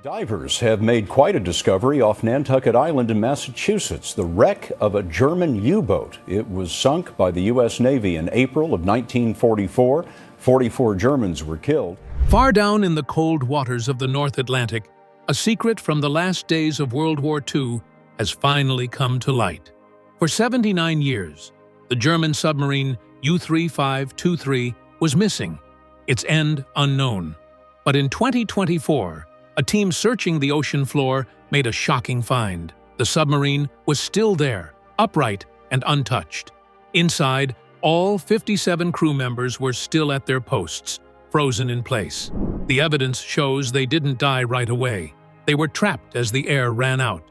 Divers have made quite a discovery off Nantucket Island in Massachusetts, the wreck of a German U-boat. It was sunk by the U.S. Navy in April of 1944. 44 Germans were killed. Far down in the cold waters of the North Atlantic, a secret from the last days of World War II has finally come to light. For 79 years, the German submarine U-3523 was missing, its end unknown. But in 2024, a team searching the ocean floor made a shocking find. The submarine was still there, upright and untouched. Inside, all 57 crew members were still at their posts, frozen in place. The evidence shows they didn't die right away. They were trapped as the air ran out,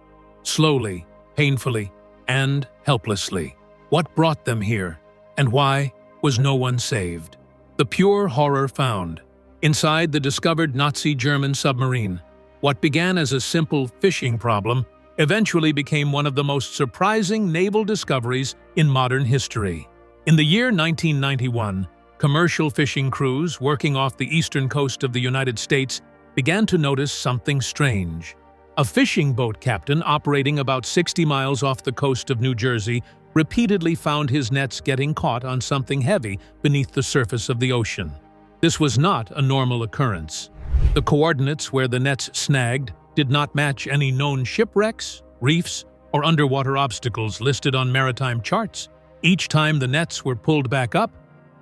slowly, painfully, and helplessly. What brought them here, and why was no one saved? The pure horror found inside the discovered Nazi German submarine. What began as a simple fishing problem eventually became one of the most surprising naval discoveries in modern history. In the year 1991, commercial fishing crews working off the eastern coast of the United States began to notice something strange. A fishing boat captain operating about 60 miles off the coast of New Jersey repeatedly found his nets getting caught on something heavy beneath the surface of the ocean. This was not a normal occurrence. The coordinates where the nets snagged did not match any known shipwrecks, reefs, or underwater obstacles listed on maritime charts. Each time the nets were pulled back up,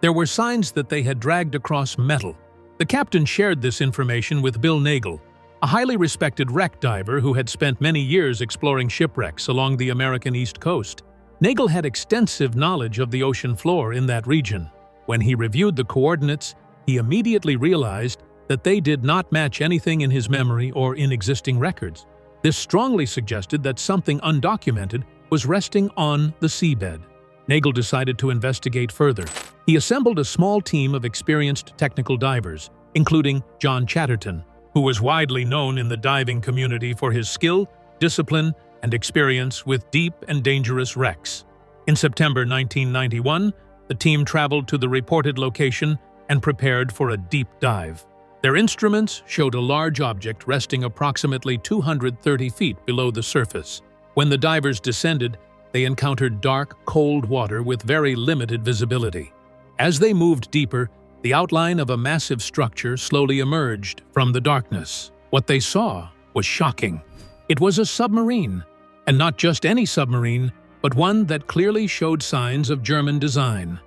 there were signs that they had dragged across metal. The captain shared this information with Bill Nagel, a highly respected wreck diver who had spent many years exploring shipwrecks along the American East Coast. Nagel had extensive knowledge of the ocean floor in that region. When he reviewed the coordinates, he immediately realized that they did not match anything in his memory or in existing records. This strongly suggested that something undocumented was resting on the seabed. Nagel decided to investigate further. He assembled a small team of experienced technical divers, including John Chatterton, who was widely known in the diving community for his skill, discipline, and experience with deep and dangerous wrecks. In September 1991, the team traveled to the reported location and prepared for a deep dive. Their instruments showed a large object resting approximately 230 feet below the surface. When the divers descended, they encountered dark, cold water with very limited visibility. As they moved deeper, the outline of a massive structure slowly emerged from the darkness. What they saw was shocking. It was a submarine, and not just any submarine, but one that clearly showed signs of German design.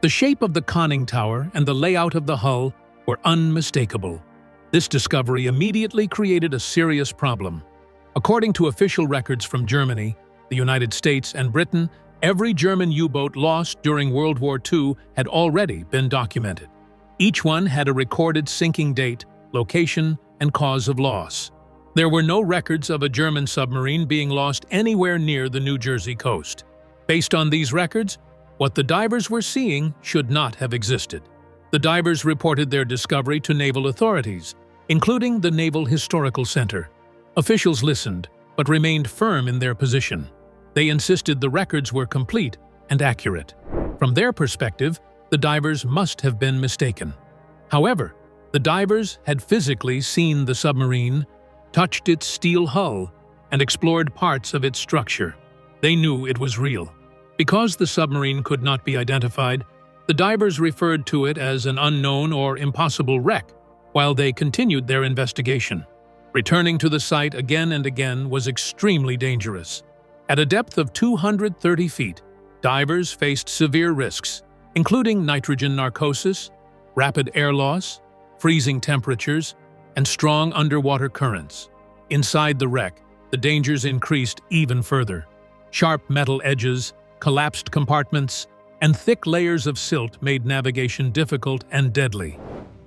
The shape of the conning tower and the layout of the hull were unmistakable. This discovery immediately created a serious problem. According to official records from Germany, the United States, and Britain, every German U-boat lost during World War II had already been documented. Each one had a recorded sinking date, location, and cause of loss. There were no records of a German submarine being lost anywhere near the New Jersey coast. Based on these records, what the divers were seeing should not have existed. The divers reported their discovery to naval authorities, including the Naval Historical Center. Officials listened, but remained firm in their position. They insisted the records were complete and accurate. From their perspective, the divers must have been mistaken. However, the divers had physically seen the submarine, touched its steel hull, and explored parts of its structure. They knew it was real. Because the submarine could not be identified, the divers referred to it as an unknown or impossible wreck while they continued their investigation. Returning to the site again and again was extremely dangerous. At a depth of 230 feet, divers faced severe risks, including nitrogen narcosis, rapid air loss, freezing temperatures, and strong underwater currents. Inside the wreck, the dangers increased even further. Sharp metal edges, collapsed compartments, and thick layers of silt made navigation difficult and deadly.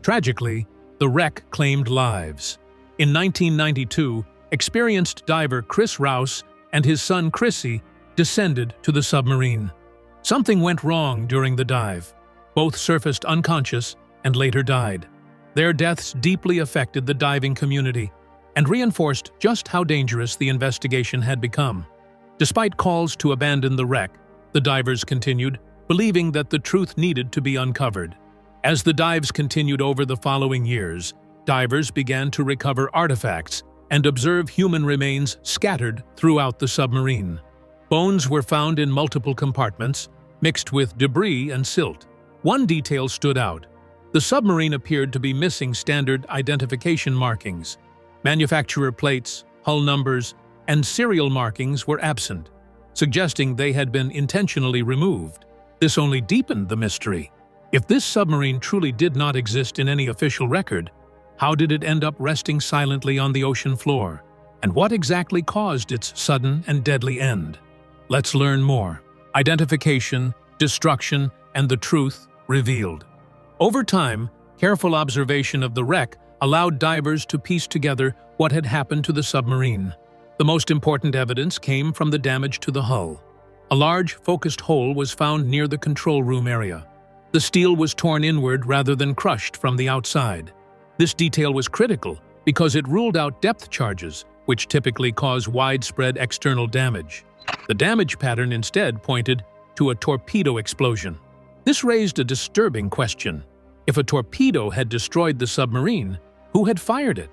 Tragically, the wreck claimed lives. In 1992, experienced diver Chris Rouse and his son Chrissy descended to the submarine. Something went wrong during the dive. Both surfaced unconscious and later died. Their deaths deeply affected the diving community and reinforced just how dangerous the investigation had become. Despite calls to abandon the wreck, the divers continued, believing that the truth needed to be uncovered. As the dives continued over the following years, divers began to recover artifacts and observe human remains scattered throughout the submarine. Bones were found in multiple compartments, mixed with debris and silt. One detail stood out. The submarine appeared to be missing standard identification markings. Manufacturer plates, hull numbers, and serial markings were absent, suggesting they had been intentionally removed. This only deepened the mystery. If this submarine truly did not exist in any official record, how did it end up resting silently on the ocean floor? And what exactly caused its sudden and deadly end? Let's learn more. Identification, destruction, and the truth revealed. Over time, careful observation of the wreck allowed divers to piece together what had happened to the submarine. The most important evidence came from the damage to the hull. A large, focused hole was found near the control room area. The steel was torn inward rather than crushed from the outside. This detail was critical because it ruled out depth charges, which typically cause widespread external damage. The damage pattern instead pointed to a torpedo explosion. This raised a disturbing question. If a torpedo had destroyed the submarine, who had fired it?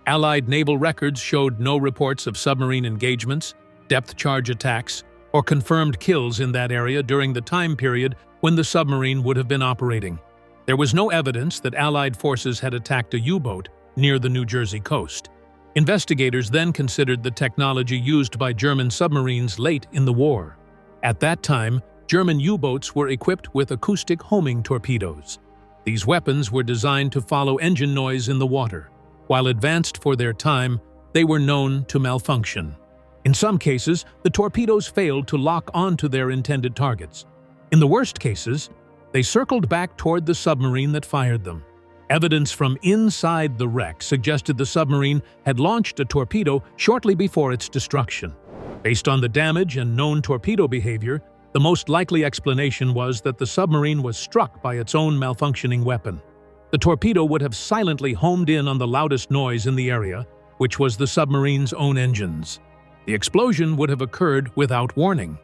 Allied naval records showed no reports of submarine engagements, depth charge attacks, or confirmed kills in that area during the time period when the submarine would have been operating. There was no evidence that Allied forces had attacked a U-boat near the New Jersey coast. Investigators then considered the technology used by German submarines late in the war. At that time, German U-boats were equipped with acoustic homing torpedoes. These weapons were designed to follow engine noise in the water. While advanced for their time, they were known to malfunction. In some cases, the torpedoes failed to lock onto their intended targets. In the worst cases, they circled back toward the submarine that fired them. Evidence from inside the wreck suggested the submarine had launched a torpedo shortly before its destruction. Based on the damage and known torpedo behavior, the most likely explanation was that the submarine was struck by its own malfunctioning weapon. The torpedo would have silently homed in on the loudest noise in the area, which was the submarine's own engines. The explosion would have occurred without warning.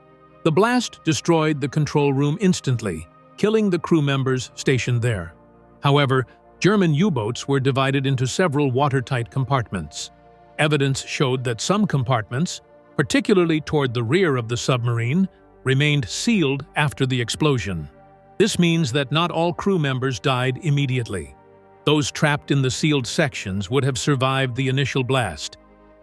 The blast destroyed the control room instantly, killing the crew members stationed there. However, German U-boats were divided into several watertight compartments. Evidence showed that some compartments, particularly toward the rear of the submarine, remained sealed after the explosion. This means that not all crew members died immediately. Those trapped in the sealed sections would have survived the initial blast.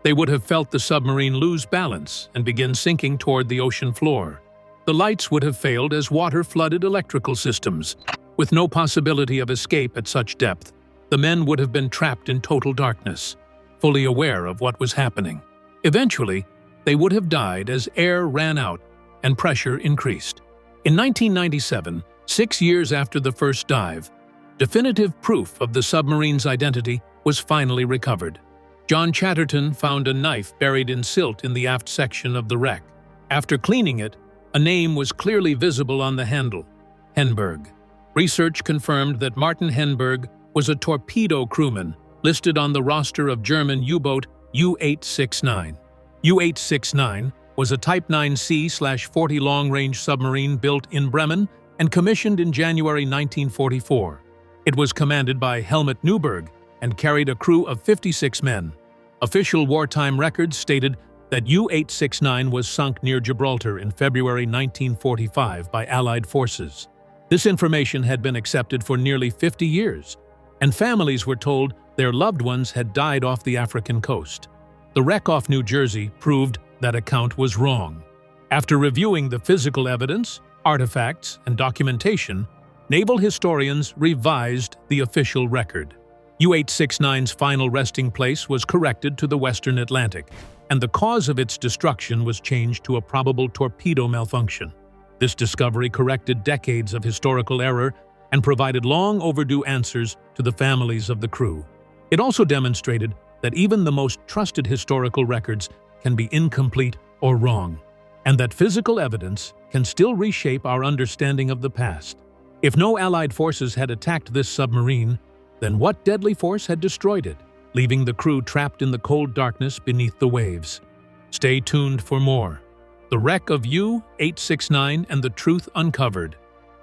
They would have felt the submarine lose balance and begin sinking toward the ocean floor. The lights would have failed as water flooded electrical systems. With no possibility of escape at such depth, the men would have been trapped in total darkness, fully aware of what was happening. Eventually, they would have died as air ran out and pressure increased. In 1997, 6 years after the first dive, definitive proof of the submarine's identity was finally recovered. John Chatterton found a knife buried in silt in the aft section of the wreck. After cleaning it, a name was clearly visible on the handle: Henberg. Research confirmed that Martin Henberg was a torpedo crewman listed on the roster of German U-boat U-869. U-869 was a Type 9C/40 long-range submarine built in Bremen and commissioned in January 1944. It was commanded by Helmut Neuberg and carried a crew of 56 men. Official wartime records stated that U-869 was sunk near Gibraltar in February 1945 by Allied forces. This information had been accepted for nearly 50 years, and families were told their loved ones had died off the African coast. The wreck off New Jersey proved that account was wrong. After reviewing the physical evidence, artifacts, and documentation, naval historians revised the official record. U-869's final resting place was corrected to the Western Atlantic, and the cause of its destruction was changed to a probable torpedo malfunction. This discovery corrected decades of historical error and provided long overdue answers to the families of the crew. It also demonstrated that even the most trusted historical records can be incomplete or wrong, and that physical evidence can still reshape our understanding of the past. If no Allied forces had attacked this submarine, then what deadly force had destroyed it, leaving the crew trapped in the cold darkness beneath the waves? Stay tuned for more. The wreck of U-869 and the truth uncovered.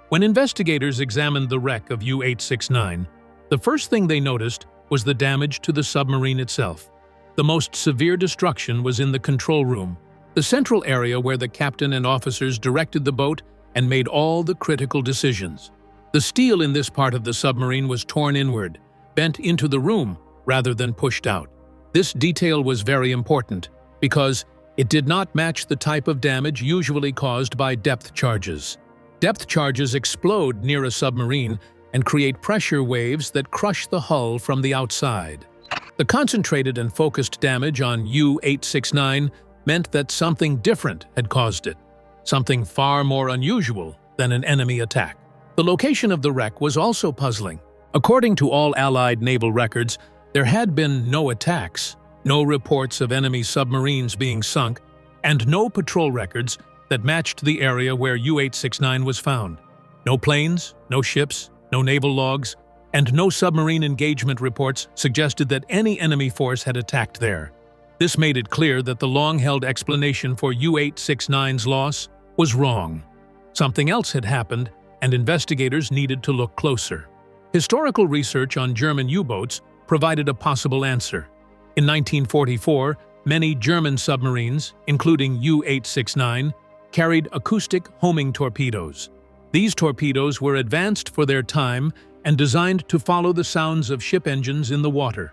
When investigators examined the wreck of U-869, the first thing they noticed was the damage to the submarine itself. The most severe destruction was in the control room, the central area where the captain and officers directed the boat and made all the critical decisions. The steel in this part of the submarine was torn inward, bent into the room rather than pushed out. This detail was very important because it did not match the type of damage usually caused by depth charges. Depth charges explode near a submarine and create pressure waves that crush the hull from the outside. The concentrated and focused damage on U-869 meant that something different had caused it, something far more unusual than an enemy attack. The location of the wreck was also puzzling. According to all Allied naval records, there had been no attacks, no reports of enemy submarines being sunk, and no patrol records that matched the area where U-869 was found. No planes, no ships, no naval logs, and no submarine engagement reports suggested that any enemy force had attacked there. This made it clear that the long-held explanation for U-869's loss was wrong. Something else had happened, and investigators needed to look closer. Historical research on German U-boats provided a possible answer. In 1944, many German submarines, including U-869, carried acoustic homing torpedoes. These torpedoes were advanced for their time and designed to follow the sounds of ship engines in the water,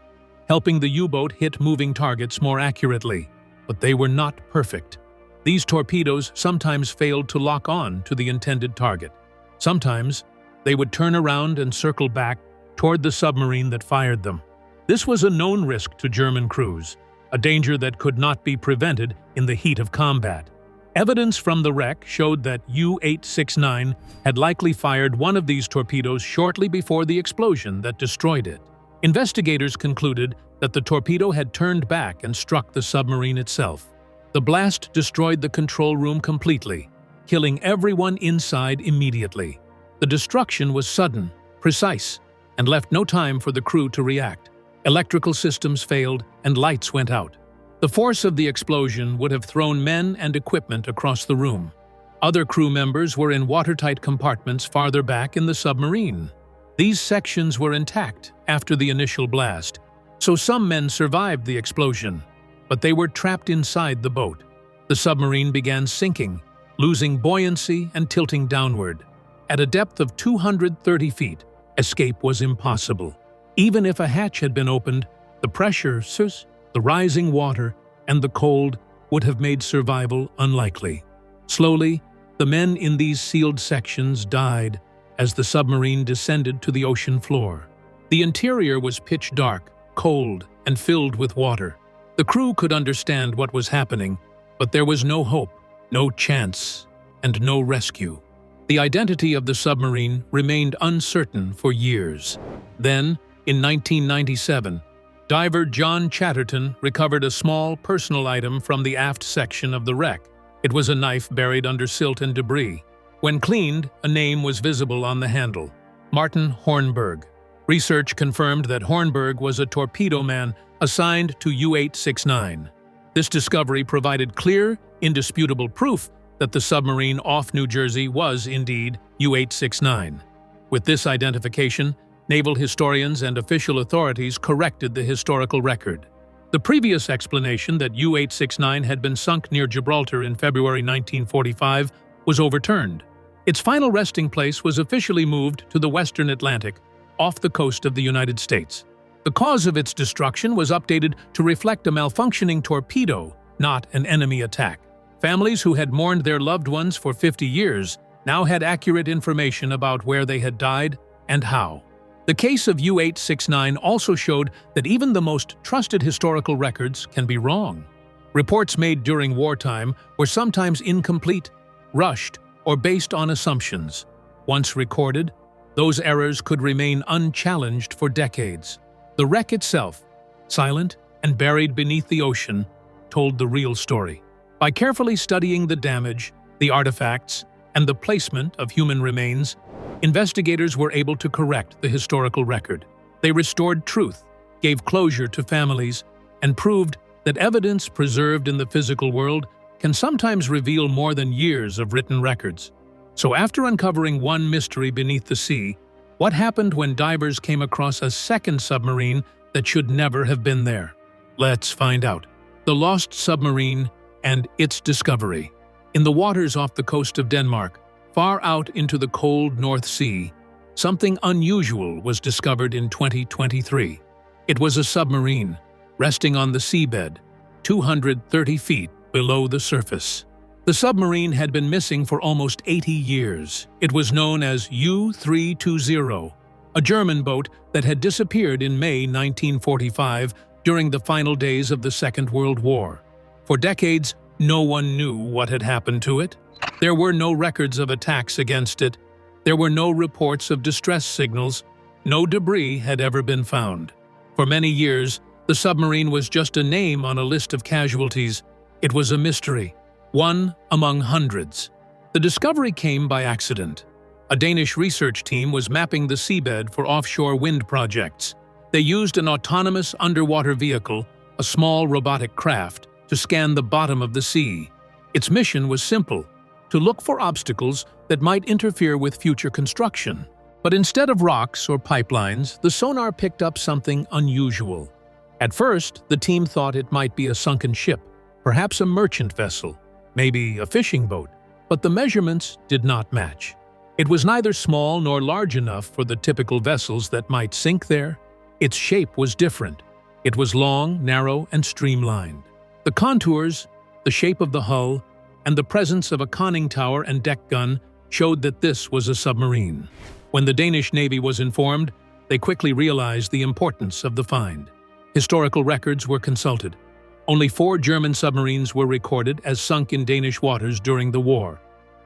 helping the U-boat hit moving targets more accurately. But they were not perfect. These torpedoes sometimes failed to lock on to the intended target. Sometimes, they would turn around and circle back toward the submarine that fired them. This was a known risk to German crews, a danger that could not be prevented in the heat of combat. Evidence from the wreck showed that U-869 had likely fired one of these torpedoes shortly before the explosion that destroyed it. Investigators concluded that the torpedo had turned back and struck the submarine itself. The blast destroyed the control room completely, killing everyone inside immediately. The destruction was sudden, precise, and left no time for the crew to react. Electrical systems failed and lights went out. The force of the explosion would have thrown men and equipment across the room. Other crew members were in watertight compartments farther back in the submarine. These sections were intact after the initial blast, so some men survived the explosion, but they were trapped inside the boat. The submarine began sinking, losing buoyancy and tilting downward. At a depth of 230 feet, escape was impossible. Even if a hatch had been opened, the pressure, the rising water, and the cold would have made survival unlikely. Slowly, the men in these sealed sections died as the submarine descended to the ocean floor. The interior was pitch dark, cold, and filled with water. The crew could understand what was happening, but there was no hope, no chance, and no rescue. The identity of the submarine remained uncertain for years. Then, in 1997, diver John Chatterton recovered a small personal item from the aft section of the wreck. It was a knife buried under silt and debris. When cleaned, a name was visible on the handle: Martin Hornberg. Research confirmed that Hornberg was a torpedo man assigned to U-869. This discovery provided clear, indisputable proof that the submarine off New Jersey was indeed U-869. With this identification, naval historians and official authorities corrected the historical record. The previous explanation that U-869 had been sunk near Gibraltar in February 1945 was overturned. Its final resting place was officially moved to the Western Atlantic, off the coast of the United States. The cause of its destruction was updated to reflect a malfunctioning torpedo, not an enemy attack. Families who had mourned their loved ones for 50 years now had accurate information about where they had died and how. The case of U-869 also showed that even the most trusted historical records can be wrong. Reports made during wartime were sometimes incomplete, rushed, or based on assumptions. Once recorded, those errors could remain unchallenged for decades. The wreck itself, silent and buried beneath the ocean, told the real story. By carefully studying the damage, the artifacts, and the placement of human remains, investigators were able to correct the historical record. They restored truth, gave closure to families, and proved that evidence preserved in the physical world can sometimes reveal more than years of written records. So after uncovering one mystery beneath the sea, what happened when divers came across a second submarine that should never have been there? Let's find out. The Lost Submarine and its discovery. In the waters off the coast of Denmark, far out into the cold North Sea, something unusual was discovered in 2023. It was a submarine, resting on the seabed, 230 feet below the surface. The submarine had been missing for almost 80 years. It was known as U-320, a German boat that had disappeared in May 1945 during the final days of the Second World War. For decades, no one knew what had happened to it. There were no records of attacks against it. There were no reports of distress signals. No debris had ever been found. For many years, the submarine was just a name on a list of casualties. It was a mystery, one among hundreds. The discovery came by accident. A Danish research team was mapping the seabed for offshore wind projects. They used an autonomous underwater vehicle, a small robotic craft, to scan the bottom of the sea. Its mission was simple: to look for obstacles that might interfere with future construction. But instead of rocks or pipelines, the sonar picked up something unusual. At first, the team thought it might be a sunken ship, perhaps a merchant vessel, maybe a fishing boat, but the measurements did not match. It was neither small nor large enough for the typical vessels that might sink there. Its shape was different. It was long, narrow, and streamlined. The contours, the shape of the hull, and the presence of a conning tower and deck gun showed that this was a submarine. When the Danish Navy was informed, they quickly realized the importance of the find. Historical records were consulted. Only 4 German submarines were recorded as sunk in Danish waters during the war,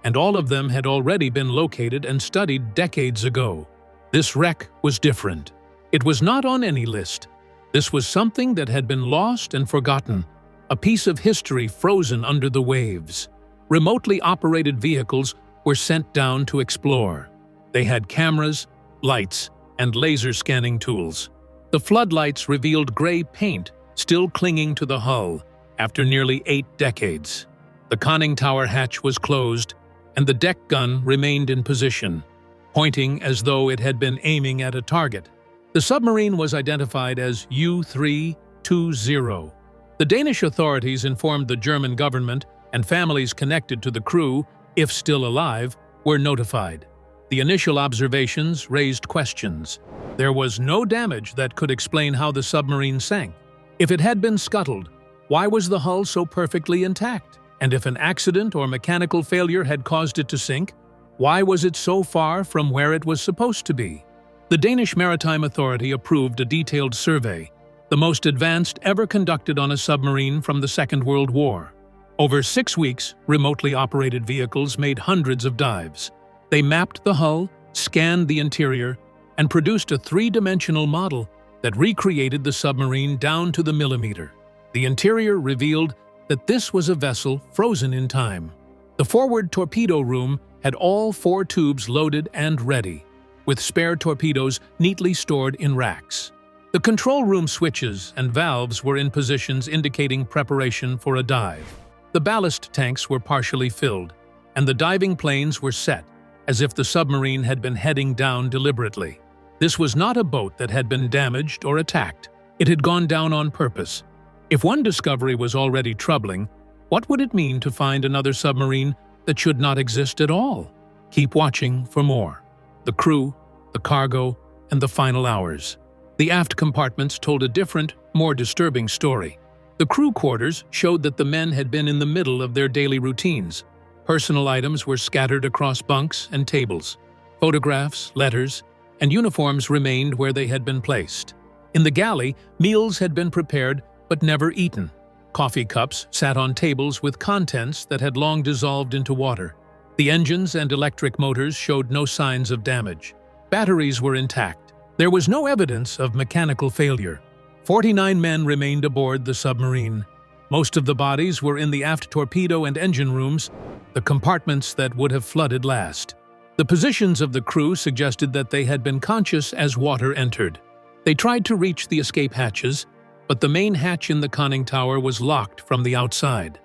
and all of them had already been located and studied decades ago. This wreck was different. It was not on any list. This was something that had been lost and forgotten, a piece of history frozen under the waves. Remotely operated vehicles were sent down to explore. They had cameras, lights, and laser scanning tools. The floodlights revealed gray paint still clinging to the hull after nearly 8 decades. The conning tower hatch was closed, and the deck gun remained in position, pointing as though it had been aiming at a target. The submarine was identified as U-320. The Danish authorities informed the German government, and families connected to the crew, if still alive, were notified. The initial observations raised questions. There was no damage that could explain how the submarine sank. If it had been scuttled, why was the hull so perfectly intact? And if an accident or mechanical failure had caused it to sink, why was it so far from where it was supposed to be? The Danish Maritime Authority approved a detailed survey, the most advanced ever conducted on a submarine from the Second World War. Over 6 weeks, remotely operated vehicles made hundreds of dives. They mapped the hull, scanned the interior, and produced a 3-dimensional model that recreated the submarine down to the millimeter. The interior revealed that this was a vessel frozen in time. The forward torpedo room had all 4 tubes loaded and ready, with spare torpedoes neatly stored in racks. The control room switches and valves were in positions indicating preparation for a dive. The ballast tanks were partially filled, and the diving planes were set, as if the submarine had been heading down deliberately. This was not a boat that had been damaged or attacked. It had gone down on purpose. If one discovery was already troubling, what would it mean to find another submarine that should not exist at all? Keep watching for more. The crew, the cargo, and the final hours. The aft compartments told a different, more disturbing story. The crew quarters showed that the men had been in the middle of their daily routines. Personal items were scattered across bunks and tables. Photographs, letters, and uniforms remained where they had been placed. In the galley, meals had been prepared but never eaten. Coffee cups sat on tables with contents that had long dissolved into water. The engines and electric motors showed no signs of damage. Batteries were intact. There was no evidence of mechanical failure. 49 men remained aboard the submarine. Most of the bodies were in the aft torpedo and engine rooms, the compartments that would have flooded last. The positions of the crew suggested that they had been conscious as water entered. They tried to reach the escape hatches, but the main hatch in the conning tower was locked from the outside.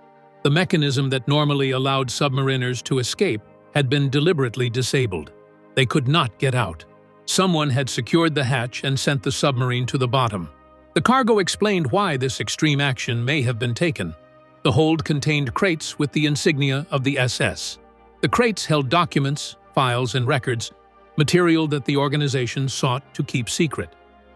The mechanism that normally allowed submariners to escape had been deliberately disabled. They could not get out. Someone had secured the hatch and sent the submarine to the bottom. The cargo explained why this extreme action may have been taken. The hold contained crates with the insignia of the SS. The crates held documents, files, and records, material that the organization sought to keep secret.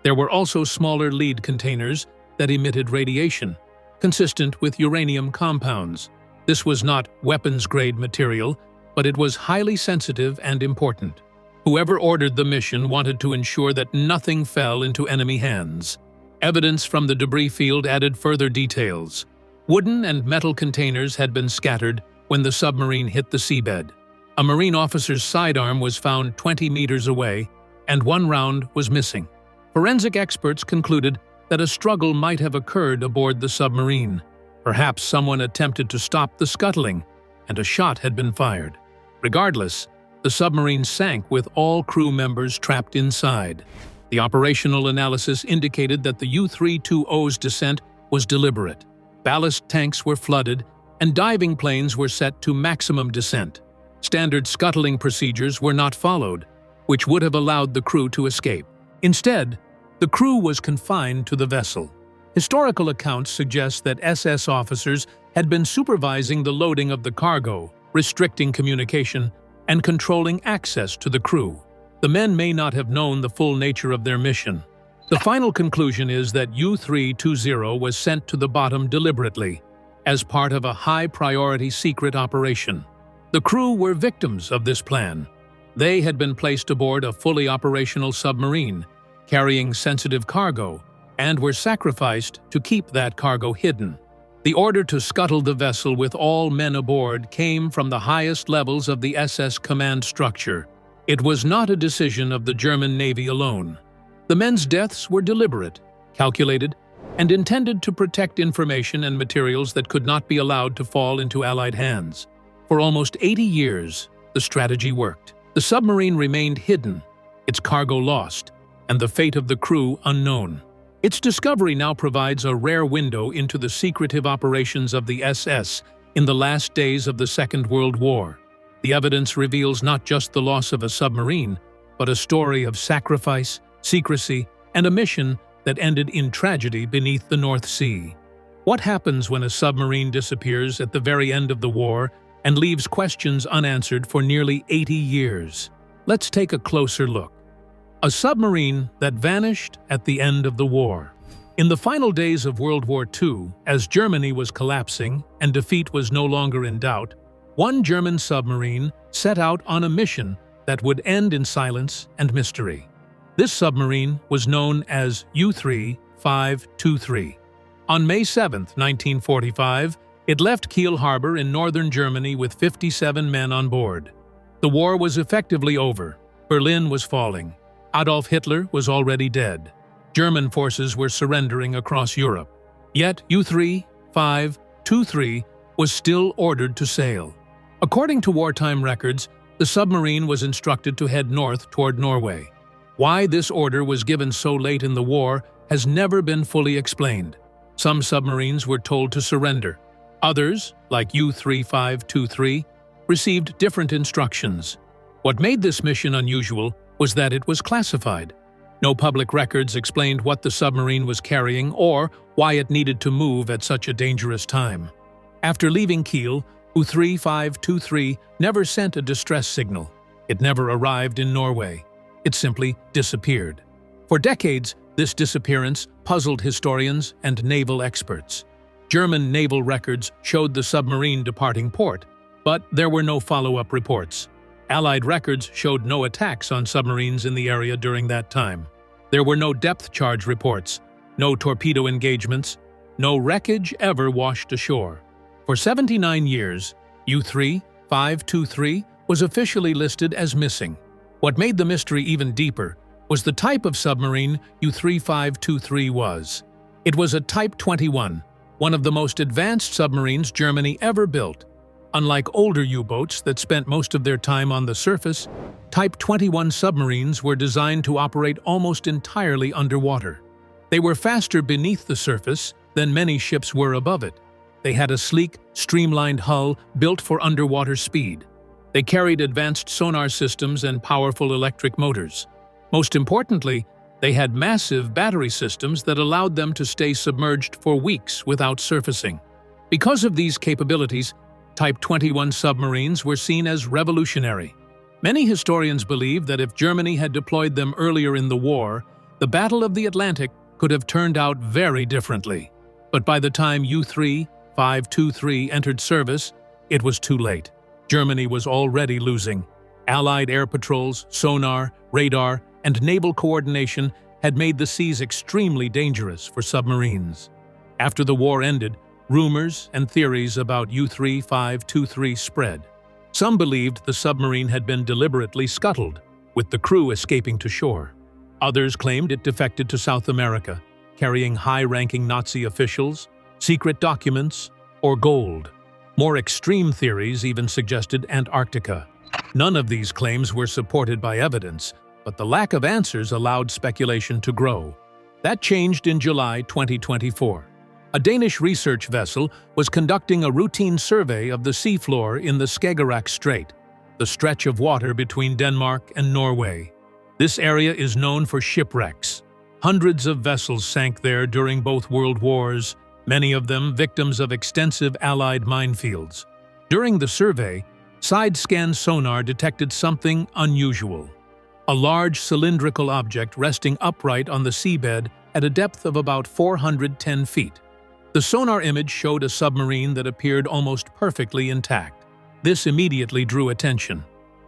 There were also smaller lead containers that emitted radiation, consistent with uranium compounds. This was not weapons-grade material, but it was highly sensitive and important. Whoever ordered the mission wanted to ensure that nothing fell into enemy hands. Evidence from the debris field added further details. Wooden and metal containers had been scattered when the submarine hit the seabed. A Marine officer's sidearm was found 20 meters away, and one round was missing. Forensic experts concluded that a struggle might have occurred aboard the submarine. Perhaps someone attempted to stop the scuttling, and a shot had been fired. Regardless, the submarine sank with all crew members trapped inside. The operational analysis indicated that the U-320's descent was deliberate. Ballast tanks were flooded, and diving planes were set to maximum descent. Standard scuttling procedures were not followed, which would have allowed the crew to escape. Instead, the crew was confined to the vessel. Historical accounts suggest that SS officers had been supervising the loading of the cargo, restricting communication, and controlling access to the crew. The men may not have known the full nature of their mission. The final conclusion is that U-320 was sent to the bottom deliberately, as part of a high-priority secret operation. The crew were victims of this plan. They had been placed aboard a fully operational submarine, carrying sensitive cargo, and were sacrificed to keep that cargo hidden. The order to scuttle the vessel with all men aboard came from the highest levels of the SS command structure. It was not a decision of the German Navy alone. The men's deaths were deliberate, calculated, and intended to protect information and materials that could not be allowed to fall into Allied hands. For almost 80 years, the strategy worked. The submarine remained hidden, its cargo lost, and the fate of the crew unknown. Its discovery now provides a rare window into the secretive operations of the SS in the last days of the Second World War. The evidence reveals not just the loss of a submarine, but a story of sacrifice, secrecy, and a mission that ended in tragedy beneath the North Sea. What happens when a submarine disappears at the very end of the war and leaves questions unanswered for nearly 80 years? Let's take a closer look. A submarine that vanished at the end of the war. In the final days of World War II, as Germany was collapsing and defeat was no longer in doubt, one German submarine set out on a mission that would end in silence and mystery. This submarine was known as U-353. On May 7, 1945, it left Kiel Harbor in northern Germany with 57 men on board. The war was effectively over. Berlin was falling. Adolf Hitler was already dead. German forces were surrendering across Europe. Yet U-353 was still ordered to sail. According to wartime records, the submarine was instructed to head north toward Norway. Why this order was given so late in the war has never been fully explained. Some submarines were told to surrender. Others, like U-3523, received different instructions. What made this mission unusual was that it was classified. No public records explained what the submarine was carrying or why it needed to move at such a dangerous time. After leaving Kiel, U-3523 never sent a distress signal. It never arrived in Norway. It simply disappeared. For decades, this disappearance puzzled historians and naval experts. German naval records showed the submarine departing port, but there were no follow-up reports. Allied records showed no attacks on submarines in the area during that time. There were no depth charge reports, no torpedo engagements, no wreckage ever washed ashore. For 79 years, U-3523 was officially listed as missing. What made the mystery even deeper was the type of submarine U-3523 was. It was a Type 21, one of the most advanced submarines Germany ever built. Unlike older U-boats that spent most of their time on the surface, Type 21 submarines were designed to operate almost entirely underwater. They were faster beneath the surface than many ships were above it. They had a sleek, streamlined hull built for underwater speed. They carried advanced sonar systems and powerful electric motors. Most importantly, They had massive battery systems that allowed them to stay submerged for weeks without surfacing. Because of these capabilities, Type 21 submarines were seen as revolutionary. Many historians believe that if Germany had deployed them earlier in the war, the Battle of the Atlantic could have turned out very differently. But by the time U-3-523 entered service, it was too late. Germany was already losing. Allied air patrols, sonar, radar, and naval coordination had made the seas extremely dangerous for submarines. After the war ended, rumors and theories about U-3-523 spread. Some believed the submarine had been deliberately scuttled, with the crew escaping to shore. Others claimed it defected to South America, carrying high-ranking Nazi officials, secret documents, or gold. More extreme theories even suggested Antarctica. None of these claims were supported by evidence, but the lack of answers allowed speculation to grow. That changed in July 2024. A Danish research vessel was conducting a routine survey of the seafloor in the Skagerrak Strait, the stretch of water between Denmark and Norway. This area is known for shipwrecks. Hundreds of vessels sank there during both World Wars, many of them victims of extensive Allied minefields. During the survey, side-scan sonar detected something unusual. A large cylindrical object resting upright on the seabed at a depth of about 410 feet. The sonar image showed a submarine that appeared almost perfectly intact. This immediately drew attention.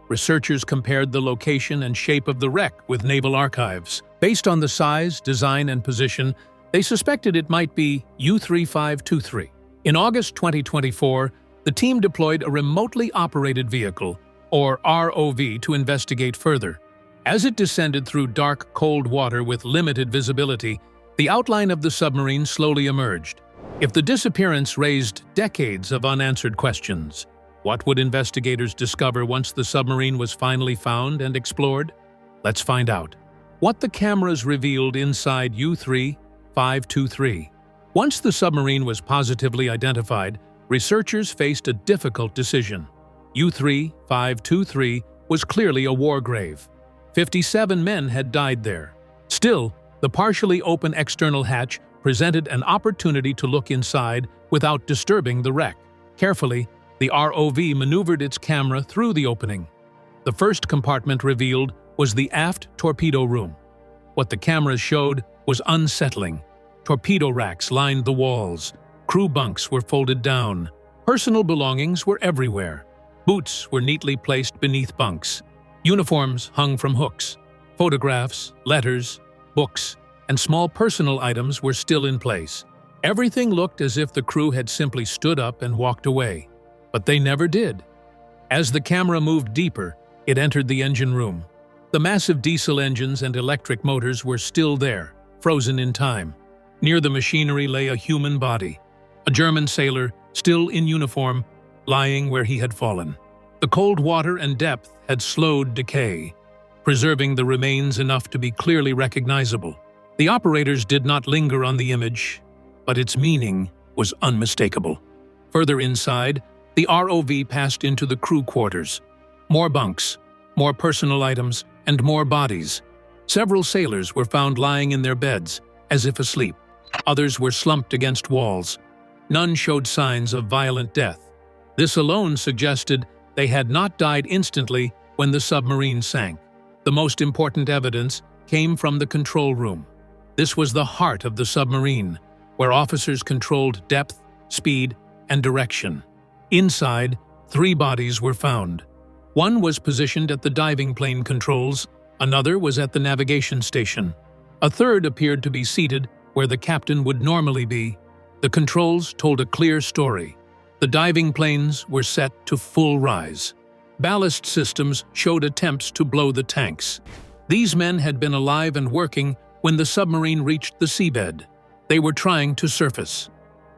Researchers compared the location and shape of the wreck with naval archives. Based on the size, design, and position, they suspected it might be U-3-523. In August 2024, the team deployed a remotely operated vehicle, or ROV, to investigate further. As it descended through dark, cold water with limited visibility, the outline of the submarine slowly emerged. If the disappearance raised decades of unanswered questions, what would investigators discover once the submarine was finally found and explored? Let's find out. What the cameras revealed inside U-3-523. Once the submarine was positively identified, researchers faced a difficult decision. U-3-523 was clearly a war grave. 57 men had died there. Still, the partially open external hatch presented an opportunity to look inside without disturbing the wreck. Carefully, the ROV maneuvered its camera through the opening. The first compartment revealed was the aft torpedo room. What the cameras showed was unsettling. Torpedo racks lined the walls. Crew bunks were folded down. Personal belongings were everywhere. Boots were neatly placed beneath bunks. Uniforms hung from hooks. Photographs, letters, books, and small personal items were still in place. Everything looked as if the crew had simply stood up and walked away. But they never did. As the camera moved deeper, it entered the engine room. The massive diesel engines and electric motors were still there, frozen in time. Near the machinery lay a human body, a German sailor, still in uniform, lying where he had fallen. The cold water and depth had slowed decay, preserving the remains enough to be clearly recognizable. The operators did not linger on the image, but its meaning was unmistakable. Further inside, the ROV passed into the crew quarters. More bunks, more personal items, and more bodies. Several sailors were found lying in their beds, as if asleep. Others were slumped against walls. None showed signs of violent death. This alone suggested they had not died instantly when the submarine sank. The most important evidence came from the control room. This was the heart of the submarine, where officers controlled depth, speed, and direction. Inside, 3 bodies were found. One was positioned at the diving plane controls, another was at the navigation station. A third appeared to be seated where the captain would normally be. The controls told a clear story. The diving planes were set to full rise. Ballast systems showed attempts to blow the tanks. These men had been alive and working when the submarine reached the seabed. They were trying to surface.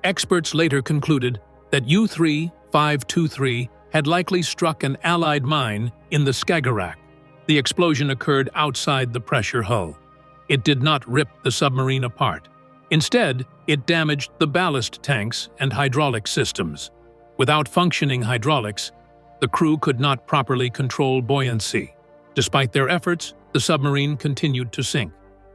Experts later concluded that U-3-523 had likely struck an Allied mine in the Skagerrak. The explosion occurred outside the pressure hull. It did not rip the submarine apart. Instead, it damaged the ballast tanks and hydraulic systems. Without functioning hydraulics, the crew could not properly control buoyancy. Despite their efforts, the submarine continued to sink.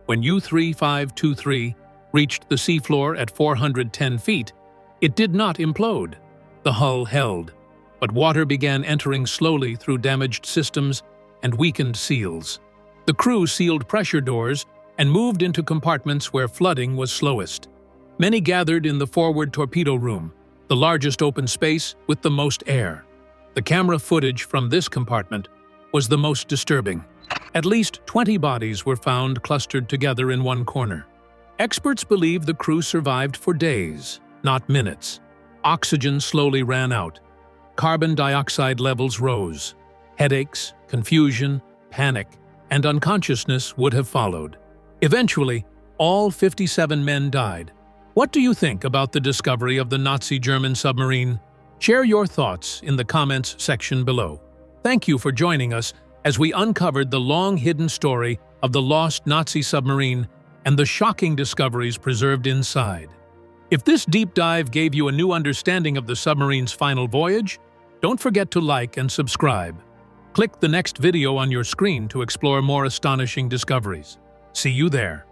When U-3523 reached the seafloor at 410 feet, it did not implode. The hull held, but water began entering slowly through damaged systems and weakened seals. The crew sealed pressure doors and moved into compartments where flooding was slowest. Many gathered in the forward torpedo room, the largest open space with the most air. The camera footage from this compartment was the most disturbing. At least 20 bodies were found clustered together in one corner. Experts believe the crew survived for days, not minutes. Oxygen slowly ran out. Carbon dioxide levels rose. Headaches, confusion, panic, and unconsciousness would have followed. Eventually, all 57 men died. What do you think about the discovery of the Nazi German submarine? Share your thoughts in the comments section below. Thank you for joining us as we uncovered the long-hidden story of the lost Nazi submarine and the shocking discoveries preserved inside. If this deep dive gave you a new understanding of the submarine's final voyage, don't forget to like and subscribe. Click the next video on your screen to explore more astonishing discoveries. See you there.